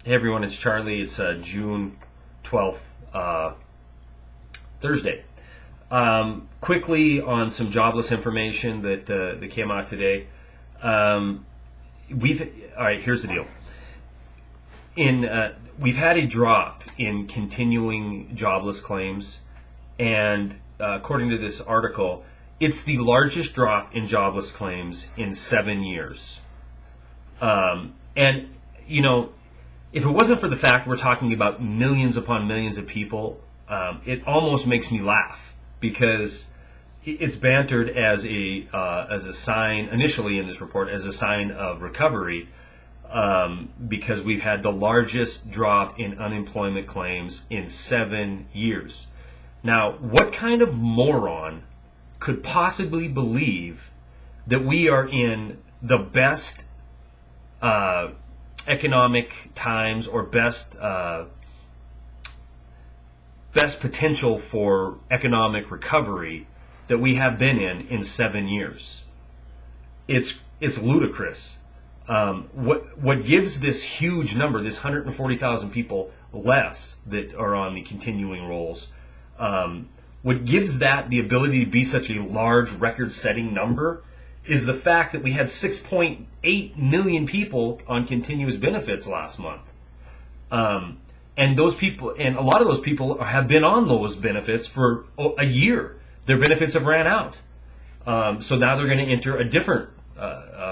Hey everyone, it's Charlie. It's June 12th, Thursday. Quickly on some jobless information that came out today. All right. Here's the deal. We've had a drop in continuing jobless claims, and according to this article, it's the largest drop in jobless claims in 7 years. And you know, if it wasn't for the fact we're talking about millions upon millions of people, it almost makes me laugh, because it's bantered as a sign, initially in this report, as a sign of recovery, because we've had the largest drop in unemployment claims in 7 years. Now, what kind of moron could possibly believe that we are in the best economic times, or best potential for economic recovery that we have been in 7 years? It's ludicrous. What gives this huge number, this 140,000 people less that are on the continuing rolls, what gives that the ability to be such a large record-setting number is the fact that we had 6.8 million people on continuous benefits last month. And those people, and a lot of those people have been on those benefits for a year. Their benefits have ran out. So now they're going to enter a different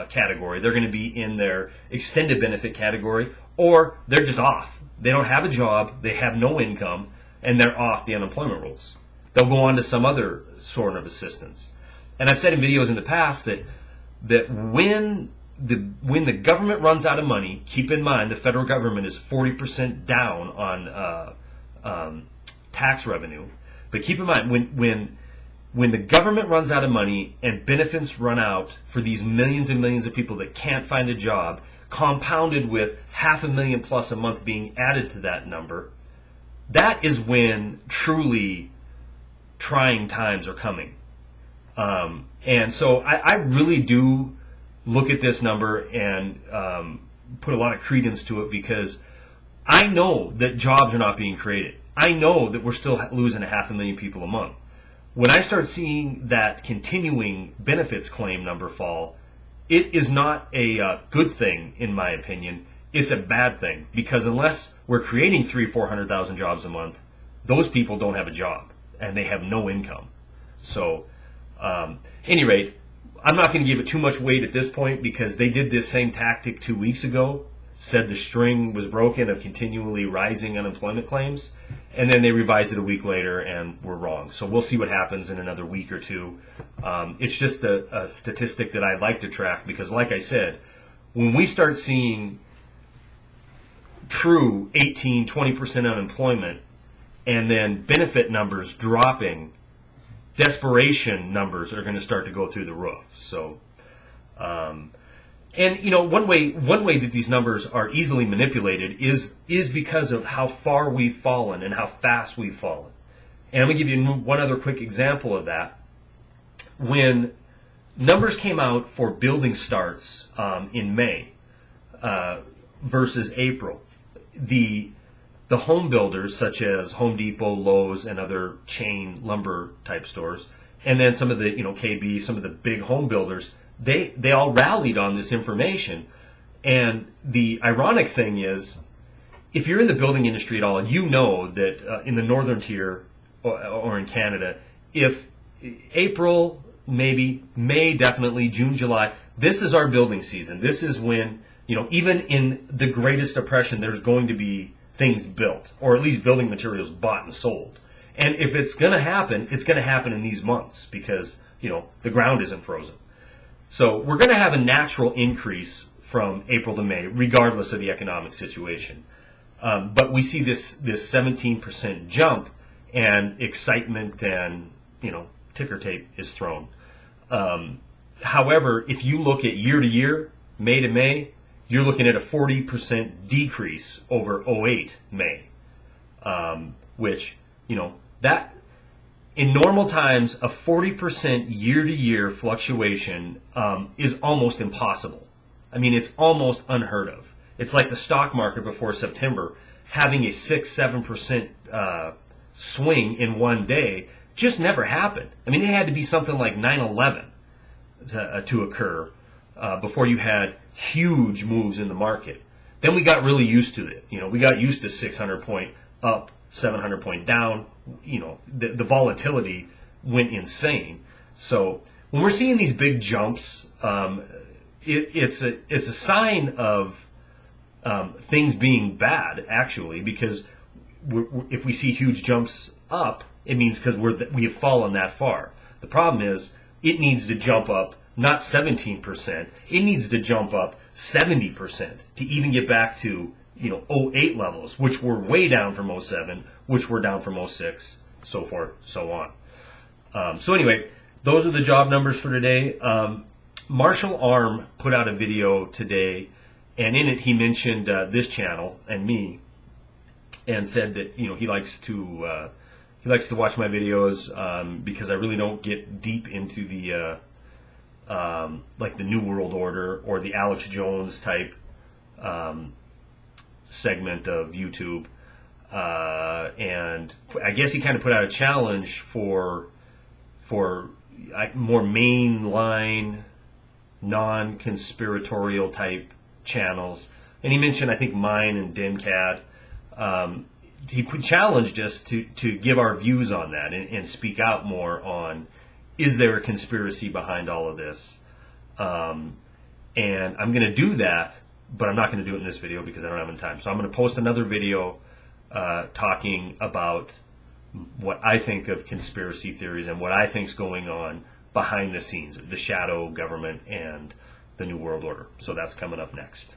category. They're going to be in their extended benefit category, or they're just off. They don't have a job, they have no income, and they're off the unemployment rolls. They'll go on to some other sort of assistance. And I've said in videos in the past that when the government runs out of money, keep in mind the federal government is 40% down on tax revenue. But keep in mind, when the government runs out of money and benefits run out for these millions and millions of people that can't find a job, compounded with 500,000 plus a month being added to that number, that is when truly trying times are coming. And so I really do look at this number and put a lot of credence to it, because I know that jobs are not being created. I know that we're still losing 500,000 people a month. When I start seeing that continuing benefits claim number fall, it is not a good thing, in my opinion. It's a bad thing, because unless we're creating 300,000-400,000 jobs a month, those people don't have a job and they have no income. So any rate, I'm not going to give it too much weight at this point, because they did this same tactic 2 weeks ago, said the string was broken of continually rising unemployment claims, and then they revised it a week later and were wrong. So we'll see what happens in another week or two. It's just a statistic that I'd like to track, because like I said, when we start seeing true 18-20% unemployment and then benefit numbers dropping, desperation numbers are going to start to go through the roof. So, and you know, one way that these numbers are easily manipulated is because of how far we've fallen and how fast we've fallen. And I'm going to give you one other quick example of that. When numbers came out for building starts in May versus April, the home builders such as Home Depot, Lowe's, and other chain lumber type stores, and then some of the KB, some of the big home builders, they all rallied on this information. And the ironic thing is, if you're in the building industry at all, you know that in the northern tier or in Canada, if April, maybe May, definitely June, July, this is our building season. This is when, even in the greatest depression, there's going to be things built, or at least building materials bought and sold. And if it's going to happen, it's going to happen in these months, because the ground isn't frozen. So we're going to have a natural increase from April to May, regardless of the economic situation. But we see this 17% jump, and excitement and ticker tape is thrown. However, if you look at year to year, May to May, you're looking at a 40% decrease over 08 May, which, that in normal times, a 40% year-to-year fluctuation is almost impossible. I mean, it's almost unheard of. It's like the stock market before September having a 6-7% swing in one day just never happened. I mean, it had to be something like 9/11 to occur before you had huge moves in the market. Then we got really used to it. We got used to 600 point up, 700 point down. The volatility went insane. So when we're seeing these big jumps, it's a sign of things being bad, actually, because if we see huge jumps up, it means because we have fallen that far. The problem is it needs to jump up not 17%, it needs to jump up 70% to even get back to '08 levels, which were way down from '07, which were down from '06, so forth, so on. So anyway, those are the job numbers for today. Marshall Arm put out a video today, and in it he mentioned this channel and me, and said that he likes to watch my videos because I really don't get deep into the like the New World Order or the Alex Jones type segment of YouTube, and I guess he kind of put out a challenge for more mainline, non-conspiratorial type channels. And he mentioned, I think, mine and DimCat. He challenged us to give our views on that and speak out more on, is there a conspiracy behind all of this? And I'm going to do that, but I'm not going to do it in this video because I don't have any time. So I'm going to post another video talking about what I think of conspiracy theories and what I think is going on behind the scenes, the shadow government and the New World Order. So that's coming up next.